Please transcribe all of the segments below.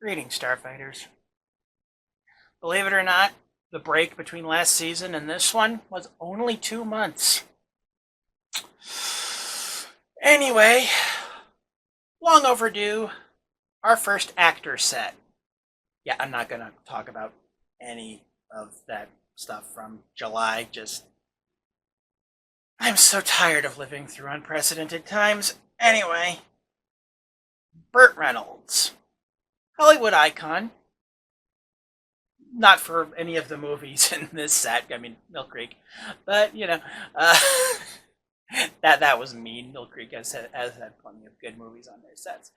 Greetings, Starfighters. Believe it or not, the break between last season and this one was only 2 months. Anyway, long overdue, our first actor set. Yeah, I'm not going to talk about any of that stuff from July, I'm so tired of living through unprecedented times. Anyway, Burt Reynolds, Hollywood icon. Not for any of the movies in this set. I mean, Mill Creek, but that was mean. Mill Creek has had plenty of good movies on their sets.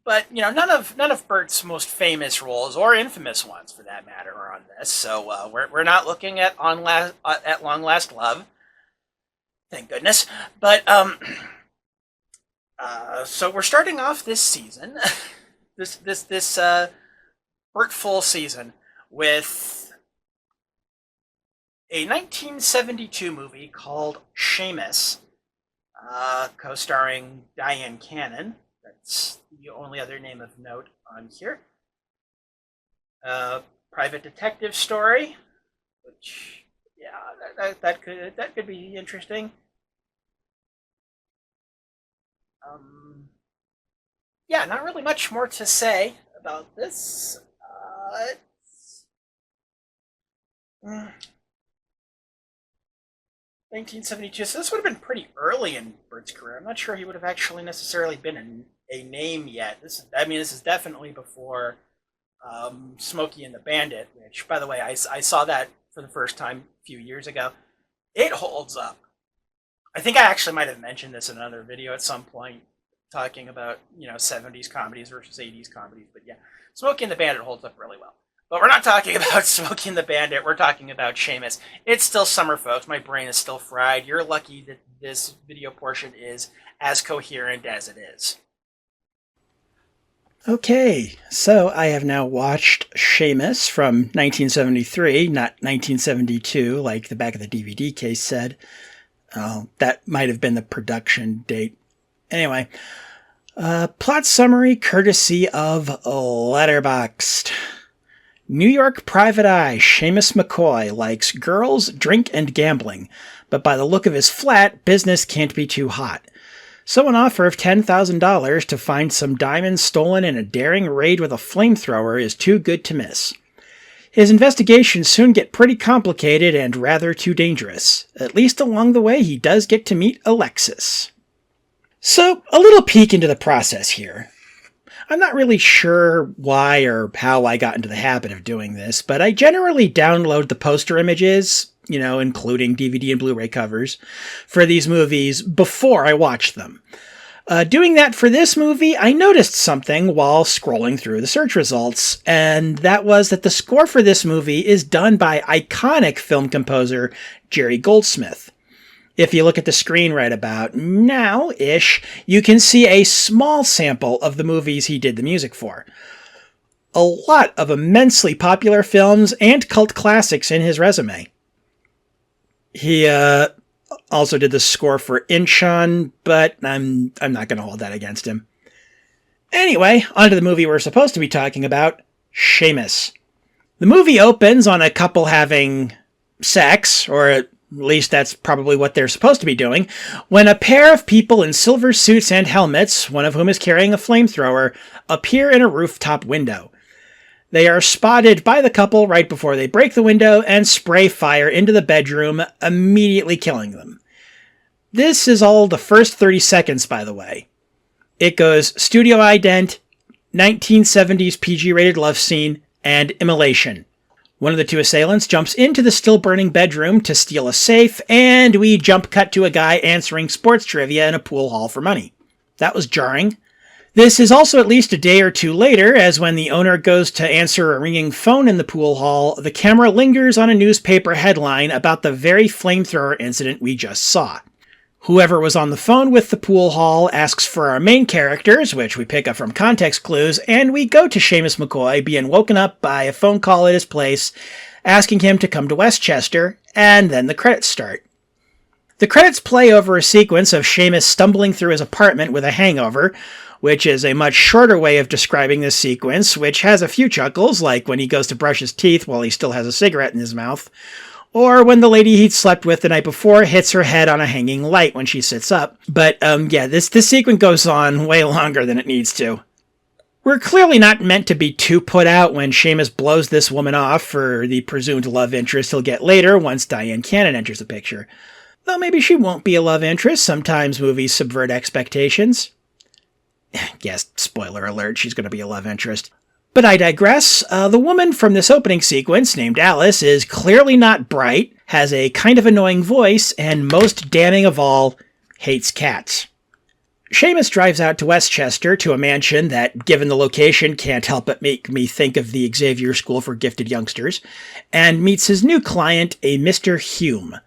But none of Burt's most famous roles or infamous ones, for that matter, are on this. So we're not looking at Long Last Love, thank goodness. But so we're starting off this season, this Burt full season, with a 1972 movie called Shamus, co-starring Diane Cannon. That's the only other name of note on here. Private detective story, which that could be interesting. Not really much more to say about this. 1972. So this would have been pretty early in Burt's career. I'm not sure he would have actually necessarily been a name yet. This is definitely before Smokey and the Bandit, which, by the way, I saw that for the first time a few years ago. It holds up. I think I actually might have mentioned this in another video at some point, talking about 70s comedies versus 80s comedies. But yeah, Smokey and the Bandit holds up really well. But we're not talking about Smokey and the Bandit. We're talking about Shamus. It's still summer, folks. My brain is still fried. You're lucky that this video portion is as coherent as it is. Okay, so I have now watched Shamus from 1973, not 1972, like the back of the DVD case said. That might have been the production date. Anyway, plot summary courtesy of Letterboxd. New York private eye Shamus McCoy likes girls, drink, and gambling, but by the look of his flat, business can't be too hot. So an offer of $10,000 to find some diamonds stolen in a daring raid with a flamethrower is too good to miss. His investigations soon get pretty complicated and rather too dangerous. At least along the way, he does get to meet Alexis. So, a little peek into the process here. I'm not really sure why or how I got into the habit of doing this, but I generally download the poster images, including DVD and Blu-ray covers, for these movies before I watch them. Doing that for this movie, I noticed something while scrolling through the search results, and that was that the score for this movie is done by iconic film composer Jerry Goldsmith. If you look at the screen right about now-ish, you can see a small sample of the movies he did the music for. A lot of immensely popular films and cult classics in his resume. He also did the score for Inchon, but I'm not going to hold that against him. Anyway, on to the movie we're supposed to be talking about, Shamus. The movie opens on a couple having sex, or at least that's probably what they're supposed to be doing, when a pair of people in silver suits and helmets, one of whom is carrying a flamethrower, appear in a rooftop window. They are spotted by the couple right before they break the window and spray fire into the bedroom, immediately killing them. This is all the first 30 seconds, by the way. It goes studio ident, 1970s PG-rated love scene, and immolation. One of the two assailants jumps into the still-burning bedroom to steal a safe, and we jump cut to a guy answering sports trivia in a pool hall for money. That was jarring. This is also at least a day or two later, as when the owner goes to answer a ringing phone in the pool hall, the camera lingers on a newspaper headline about the very flamethrower incident we just saw. Whoever was on the phone with the pool hall asks for our main characters, which we pick up from context clues, and we go to Shamus McCoy being woken up by a phone call at his place, asking him to come to Westchester, and then the credits start. The credits play over a sequence of Shamus stumbling through his apartment with a hangover, which is a much shorter way of describing this sequence, which has a few chuckles, like when he goes to brush his teeth while he still has a cigarette in his mouth, or when the lady he'd slept with the night before hits her head on a hanging light when she sits up. But, this sequence goes on way longer than it needs to. We're clearly not meant to be too put out when Shamus blows this woman off for the presumed love interest he'll get later once Diane Cannon enters the picture. Though maybe she won't be a love interest. Sometimes movies subvert expectations. Yes, spoiler alert, she's going to be a love interest. But I digress. The woman from this opening sequence, named Alice, is clearly not bright, has a kind of annoying voice, and most damning of all, hates cats. Shamus drives out to Westchester to a mansion that, given the location, can't help but make me think of the Xavier School for Gifted Youngsters, and meets his new client, a Mr. Hume.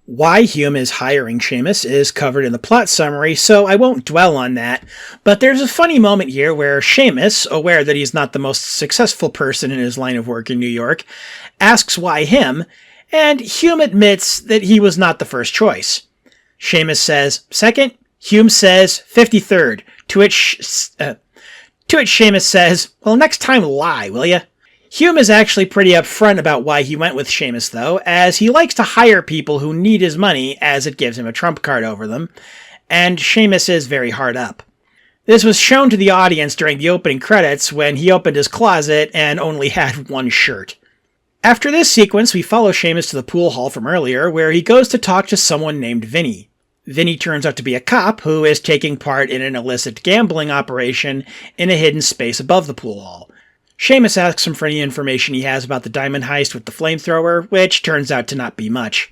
Why Hume is hiring Shamus is covered in the plot summary, so I won't dwell on that, but there's a funny moment here where Shamus, aware that he's not the most successful person in his line of work in New York, asks why him, and Hume admits that he was not the first choice. Shamus says, second. Hume says, 53rd, to which Shamus says, well, next time lie, will ya? Hume is actually pretty upfront about why he went with Shamus, though, as he likes to hire people who need his money, as it gives him a trump card over them, and Shamus is very hard up. This was shown to the audience during the opening credits when he opened his closet and only had one shirt. After this sequence, we follow Shamus to the pool hall from earlier, where he goes to talk to someone named Vinny. Vinny turns out to be a cop who is taking part in an illicit gambling operation in a hidden space above the pool hall. Shamus asks him for any information he has about the diamond heist with the flamethrower, which turns out to not be much.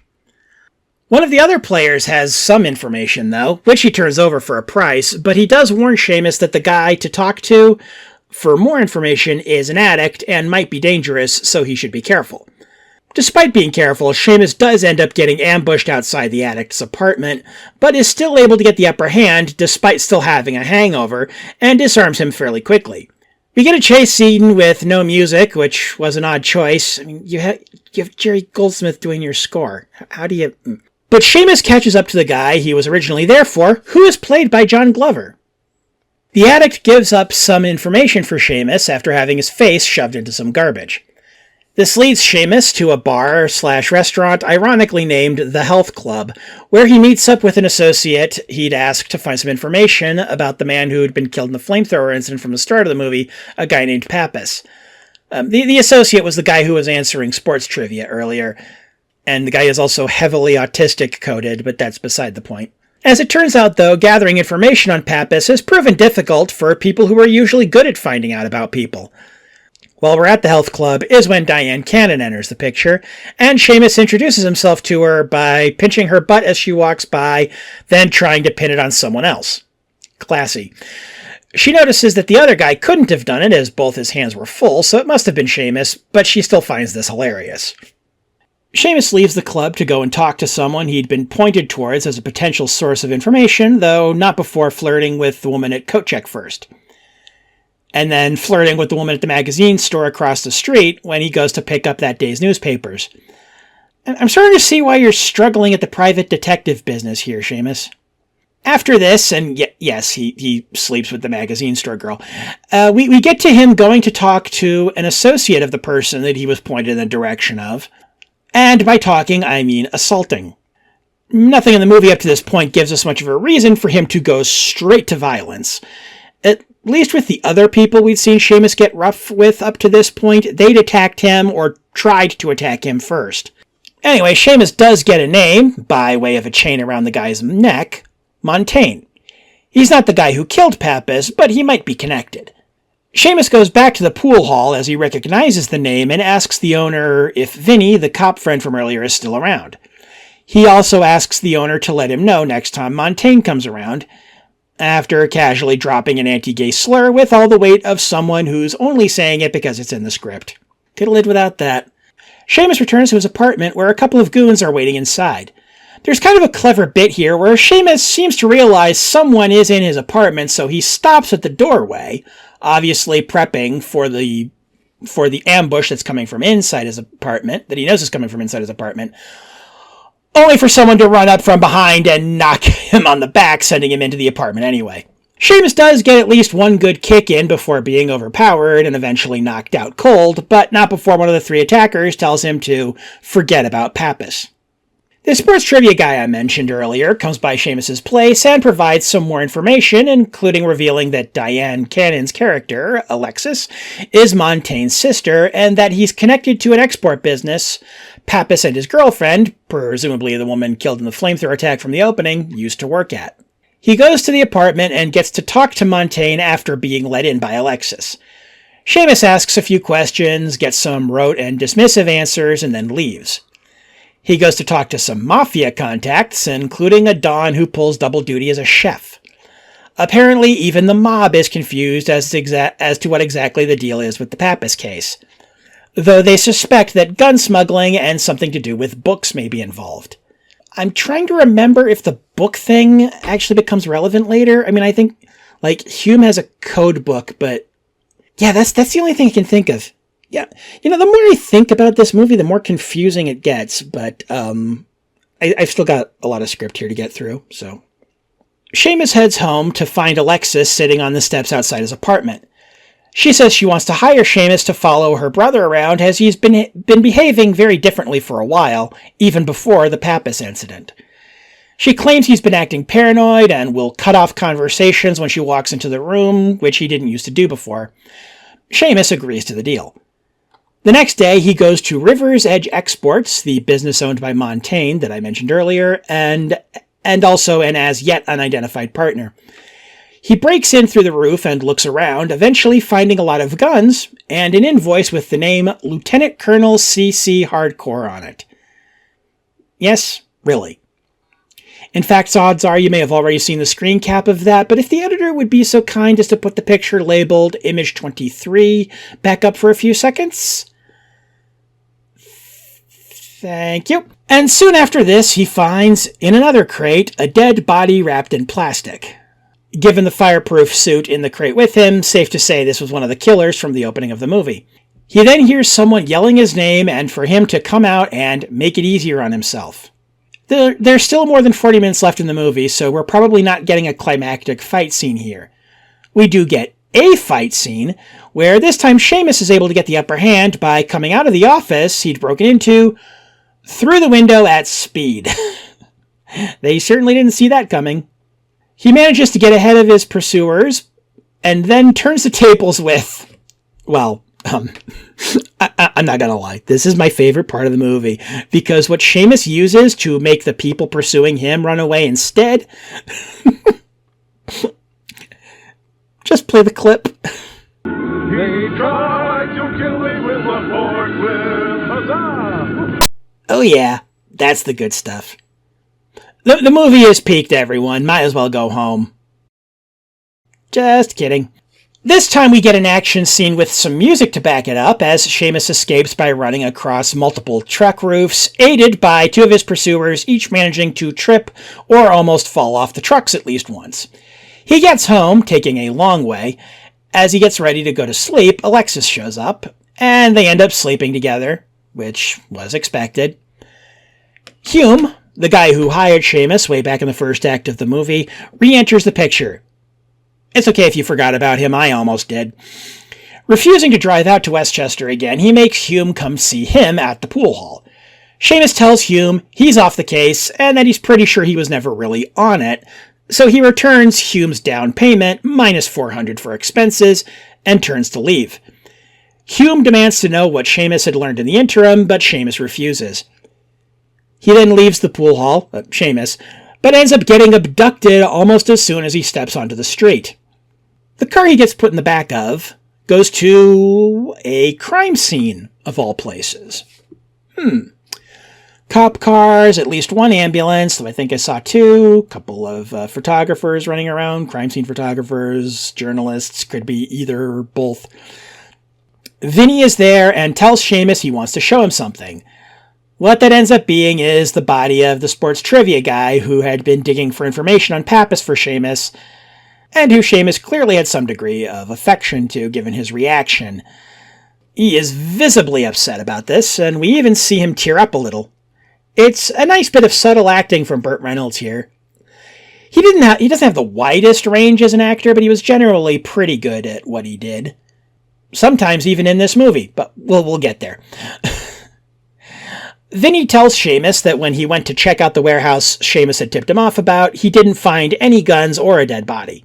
One of the other players has some information, though, which he turns over for a price, but he does warn Shamus that the guy to talk to for more information is an addict and might be dangerous, so he should be careful. Despite being careful, Shamus does end up getting ambushed outside the addict's apartment, but is still able to get the upper hand despite still having a hangover, and disarms him fairly quickly. We get a chase scene with no music, which was an odd choice. I mean, you have Jerry Goldsmith doing your score. How do you... But Shamus catches up to the guy he was originally there for, who is played by John Glover. The addict gives up some information for Shamus after having his face shoved into some garbage. This leads Shamus to a bar/restaurant ironically named The Health Club, where he meets up with an associate he'd asked to find some information about the man who'd been killed in the flamethrower incident from the start of the movie, a guy named Pappas. The associate was the guy who was answering sports trivia earlier, and the guy is also heavily autistic-coded, but that's beside the point. As it turns out, though, gathering information on Pappas has proven difficult for people who are usually good at finding out about people. While we're at the health club is when Diane Cannon enters the picture, and Shamus introduces himself to her by pinching her butt as she walks by, then trying to pin it on someone else. Classy. She notices that the other guy couldn't have done it as both his hands were full, so it must have been Shamus, but she still finds this hilarious. Shamus leaves the club to go and talk to someone he'd been pointed towards as a potential source of information, though not before flirting with the woman at Coat Check first. And then flirting with the woman at the magazine store across the street when he goes to pick up that day's newspapers. I'm starting to see why you're struggling at the private detective business here, Shamus. After this, and yes, he sleeps with the magazine store girl, we get to him going to talk to an associate of the person that he was pointed in the direction of. And by talking, I mean assaulting. Nothing in the movie up to this point gives us much of a reason for him to go straight to violence. At least with the other people we'd seen Shamus get rough with up to this point, they'd attacked him or tried to attack him first. Anyway, Shamus does get a name, by way of a chain around the guy's neck, Montaigne. He's not the guy who killed Pappas, but he might be connected. Shamus goes back to the pool hall as he recognizes the name and asks the owner if Vinny, the cop friend from earlier, is still around. He also asks the owner to let him know next time Montaigne comes around, after casually dropping an anti-gay slur with all the weight of someone who's only saying it because it's in the script. Could have lived without that. Shamus returns to his apartment where a couple of goons are waiting inside. There's kind of a clever bit here where Shamus seems to realize someone is in his apartment, so he stops at the doorway, obviously prepping for the ambush that's coming from inside his apartment, that he knows is coming from inside his apartment, only for someone to run up from behind and knock him on the back, sending him into the apartment anyway. Shamus does get at least one good kick in before being overpowered and eventually knocked out cold, but not before one of the three attackers tells him to forget about Pappas. The sports trivia guy I mentioned earlier comes by Shamus's place and provides some more information, including revealing that Diane Cannon's character, Alexis, is Montaigne's sister, and that he's connected to an export business Pappas and his girlfriend, presumably the woman killed in the flamethrower attack from the opening, used to work at. He goes to the apartment and gets to talk to Montaigne after being let in by Alexis. Shamus asks a few questions, gets some rote and dismissive answers, and then leaves. He goes to talk to some mafia contacts, including a Don who pulls double duty as a chef. Apparently, even the mob is confused as to what exactly the deal is with the Pappas case, though they suspect that gun smuggling and something to do with books may be involved. I'm trying to remember if the book thing actually becomes relevant later. I mean, I think, Hume has a code book, but yeah, that's the only thing I can think of. Yeah, the more I think about this movie, the more confusing it gets, but I've still got a lot of script here to get through, so. Shamus heads home to find Alexis sitting on the steps outside his apartment. She says she wants to hire Shamus to follow her brother around as he's been behaving very differently for a while, even before the Pappas incident. She claims he's been acting paranoid and will cut off conversations when she walks into the room, which he didn't used to do before. Shamus agrees to the deal. The next day, he goes to River's Edge Exports, the business owned by Montaigne that I mentioned earlier, and also an as yet unidentified partner. He breaks in through the roof and looks around, eventually finding a lot of guns and an invoice with the name Lieutenant Colonel C.C. Hardcore on it. Yes, really. In fact, odds are you may have already seen the screen cap of that, but if the editor would be so kind as to put the picture labeled Image 23 back up for a few seconds. Thank you. And soon after this, he finds, in another crate, a dead body wrapped in plastic. Given the fireproof suit in the crate with him, safe to say this was one of the killers from the opening of the movie. He then hears someone yelling his name and for him to come out and make it easier on himself. There's still more than 40 minutes left in the movie, so we're probably not getting a climactic fight scene here. We do get a fight scene, where this time Shamus is able to get the upper hand by coming out of the office he'd broken into through the window at speed. They certainly didn't see that coming. He manages to get ahead of his pursuers, and then turns the tables with, I'm not gonna lie, this is my favorite part of the movie, because what Shamus uses to make the people pursuing him run away instead... Just play the clip. They tried to kill me with a forklift. Huzzah! Oh yeah, that's the good stuff. The movie is peaked, everyone. Might as well go home. Just kidding. This time we get an action scene with some music to back it up as Shamus escapes by running across multiple truck roofs, aided by two of his pursuers, each managing to trip or almost fall off the trucks at least once. He gets home, taking a long way. As he gets ready to go to sleep, Alexis shows up, and they end up sleeping together, which was expected. Hume, the guy who hired Shamus way back in the first act of the movie, re-enters the picture. It's okay if you forgot about him, I almost did. Refusing to drive out to Westchester again, he makes Hume come see him at the pool hall. Shamus tells Hume he's off the case, and that he's pretty sure he was never really on it, so he returns Hume's down payment, minus $400 for expenses, and turns to leave. Hume demands to know what Shamus had learned in the interim, but Shamus refuses. He then leaves the pool hall, Shamus, but ends up getting abducted almost as soon as he steps onto the street. The car he gets put in the back of goes to a crime scene, of all places. Cop cars, at least one ambulance, though I think I saw two, a couple of photographers running around, crime scene photographers, journalists, could be either or both. Vinny is there and tells Shamus he wants to show him something. What that ends up being is the body of the sports trivia guy who had been digging for information on Pappas for Shamus, and who Shamus clearly had some degree of affection to given his reaction. He is visibly upset about this, and we even see him tear up a little. It's a nice bit of subtle acting from Burt Reynolds here. He doesn't have the widest range as an actor, but he was generally pretty good at what he did. Sometimes even in this movie, but we'll get there. Vinny tells Shamus that when he went to check out the warehouse Shamus had tipped him off about, he didn't find any guns or a dead body.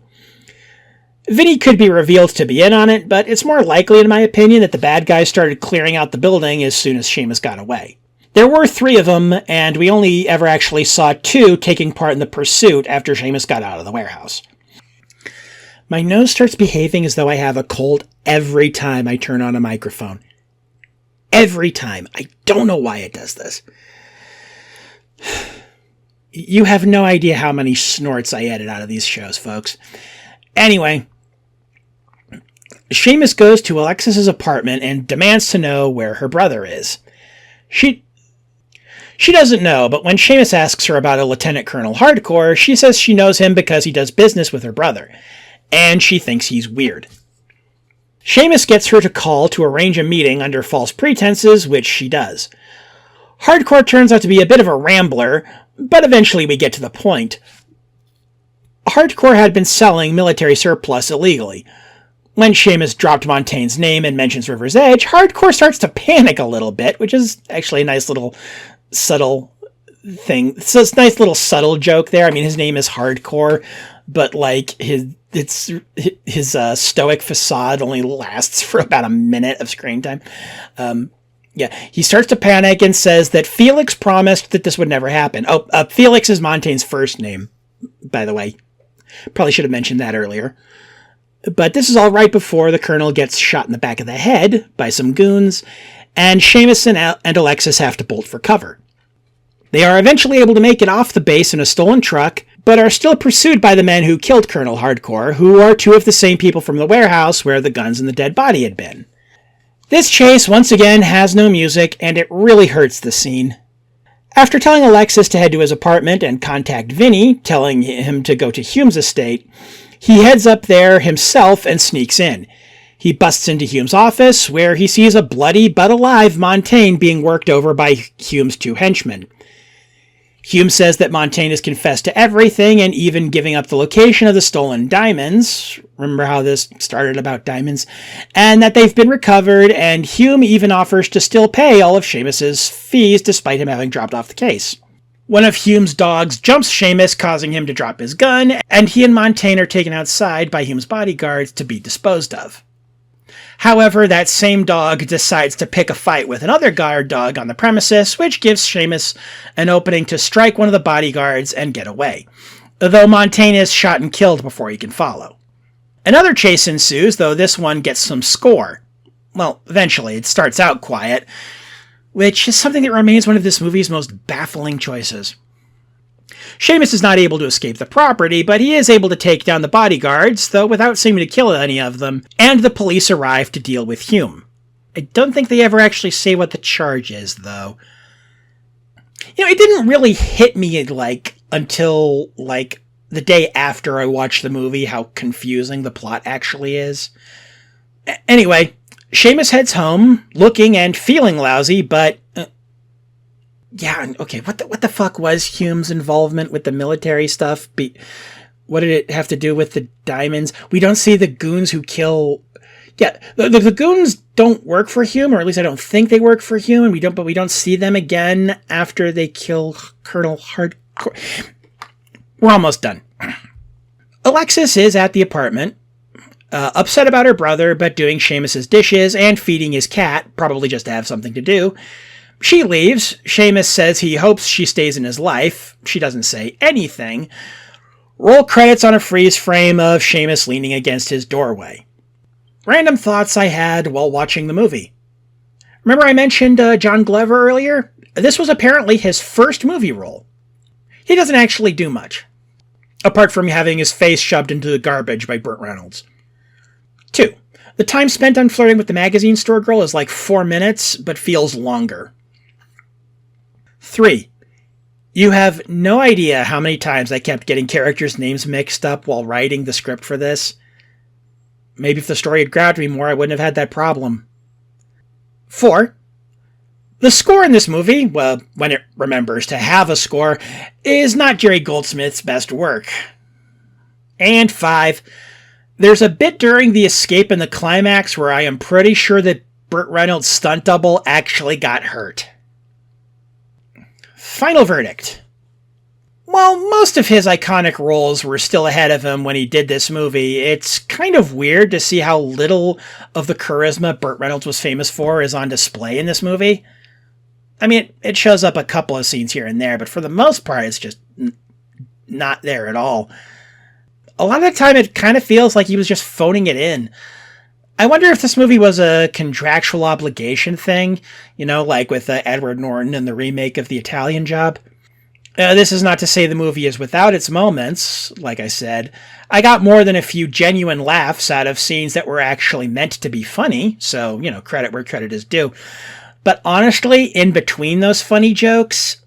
Vinny could be revealed to be in on it, but it's more likely, in my opinion, that the bad guys started clearing out the building as soon as Shamus got away. There were 3 of them, and we only ever actually saw 2 taking part in the pursuit after Shamus got out of the warehouse. My nose starts behaving as though I have a cold every time I turn on a microphone. Every time. I don't know why it does this. You have no idea how many snorts I edit out of these shows, folks. Anyway, Shamus goes to Alexis's apartment and demands to know where her brother is. She doesn't know, but when Shamus asks her about a Lieutenant Colonel Hardcore, she says she knows him because he does business with her brother, and she thinks he's weird. Shamus gets her to call to arrange a meeting under false pretenses, which she does. Hardcore turns out to be a bit of a rambler, but eventually we get to the point. Hardcore had been selling military surplus illegally. When Shamus dropped Montaigne's name and mentions River's Edge, Hardcore starts to panic a little bit, which is actually a nice little subtle thing. So it's a nice little subtle joke there. I mean, his name is Hardcore, but like his stoic facade only lasts for about a minute of screen time. He starts to panic and says that Felix promised that this would never happen. Felix is Montaigne's first name, by the way. Probably should have mentioned that earlier. But this is all right before the colonel gets shot in the back of the head by some goons, and Shamus and Alexis have to bolt for cover. They are eventually able to make it off the base in a stolen truck, but are still pursued by the men who killed Colonel Hardcore, who are 2 of the same people from the warehouse where the guns and the dead body had been. This chase, once again, has no music, and it really hurts the scene. After telling Alexis to head to his apartment and contact Vinny, telling him to go to Hume's estate, he heads up there himself and sneaks in. He busts into Hume's office, where he sees a bloody but alive Montaigne being worked over by Hume's 2 henchmen. Hume says that Montaigne has confessed to everything and even giving up the location of the stolen diamonds. Remember how this started about diamonds? And that they've been recovered, and Hume even offers to still pay all of Shamus's fees despite him having dropped off the case. One of Hume's dogs jumps Shamus, causing him to drop his gun, and he and Montaigne are taken outside by Hume's bodyguards to be disposed of. However, that same dog decides to pick a fight with another guard dog on the premises, which gives Shamus an opening to strike one of the bodyguards and get away, though Montaigne is shot and killed before he can follow. Another chase ensues, though this one gets some score. Well, eventually, it starts out quiet, which is something that remains one of this movie's most baffling choices. Shamus is not able to escape the property, but he is able to take down the bodyguards, though without seeming to kill any of them, and the police arrive to deal with Hume. I don't think they ever actually say what the charge is, though. It didn't really hit me, until, the day after I watched the movie, how confusing the plot actually is. Anyway, Shamus heads home, looking and feeling lousy, but... what the fuck was Hume's involvement with the military stuff? What did it have to do with the diamonds? We don't see the goons who kill... Yeah, the goons don't work for Hume, or at least I don't think they work for Hume, and we don't see them again after they kill Colonel Hardcore. We're almost done. Alexis is at the apartment, upset about her brother, but doing Shamus's dishes and feeding his cat, probably just to have something to do. She leaves. Shamus says he hopes she stays in his life. She doesn't say anything. Roll credits on a freeze frame of Shamus leaning against his doorway. Random thoughts I had while watching the movie. Remember I mentioned John Glover earlier? This was apparently his first movie role. He doesn't actually do much, apart from having his face shoved into the garbage by Burt Reynolds. 2. The time spent on flirting with the magazine store girl is like 4 minutes, but feels longer. 3. You have no idea how many times I kept getting characters' names mixed up while writing the script for this. Maybe if the story had grabbed me more, I wouldn't have had that problem. 4. The score in this movie, well, when it remembers to have a score, is not Jerry Goldsmith's best work. And 5. There's a bit during the escape in the climax where I am pretty sure that Burt Reynolds' stunt double actually got hurt. Final verdict. While most of his iconic roles were still ahead of him when he did this movie, it's kind of weird to see how little of the charisma Burt Reynolds was famous for is on display in this movie. I mean, it shows up a couple of scenes here and there, but for the most part, it's just not there at all. A lot of the time, it kind of feels like he was just phoning it in. I wonder if this movie was a contractual obligation thing, like with Edward Norton in the remake of The Italian Job. This is not to say the movie is without its moments. Like I said, I got more than a few genuine laughs out of scenes that were actually meant to be funny, so, credit where credit is due. But honestly, in between those funny jokes,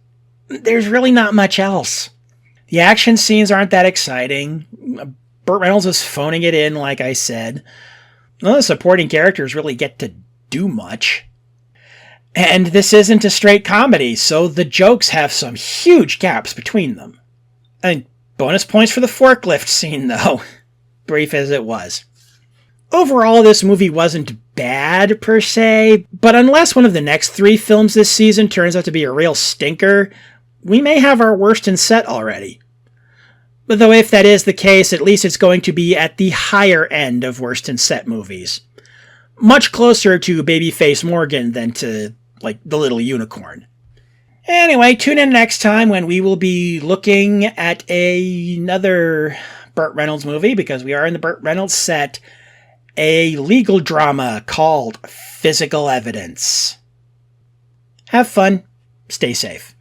there's really not much else. The action scenes aren't that exciting. Burt Reynolds is phoning it in, like I said. None of the supporting characters really get to do much. And this isn't a straight comedy, so the jokes have some huge gaps between them. And bonus points for the forklift scene, though. Brief as it was. Overall, this movie wasn't bad, per se, but unless one of the next 3 films this season turns out to be a real stinker, we may have our worst in set already. But though if that is the case, at least it's going to be at the higher end of worst in set movies. Much closer to Babyface Morgan than to, The Little Unicorn. Anyway, tune in next time when we will be looking at another Burt Reynolds movie, because we are in the Burt Reynolds set, a legal drama called Physical Evidence. Have fun. Stay safe.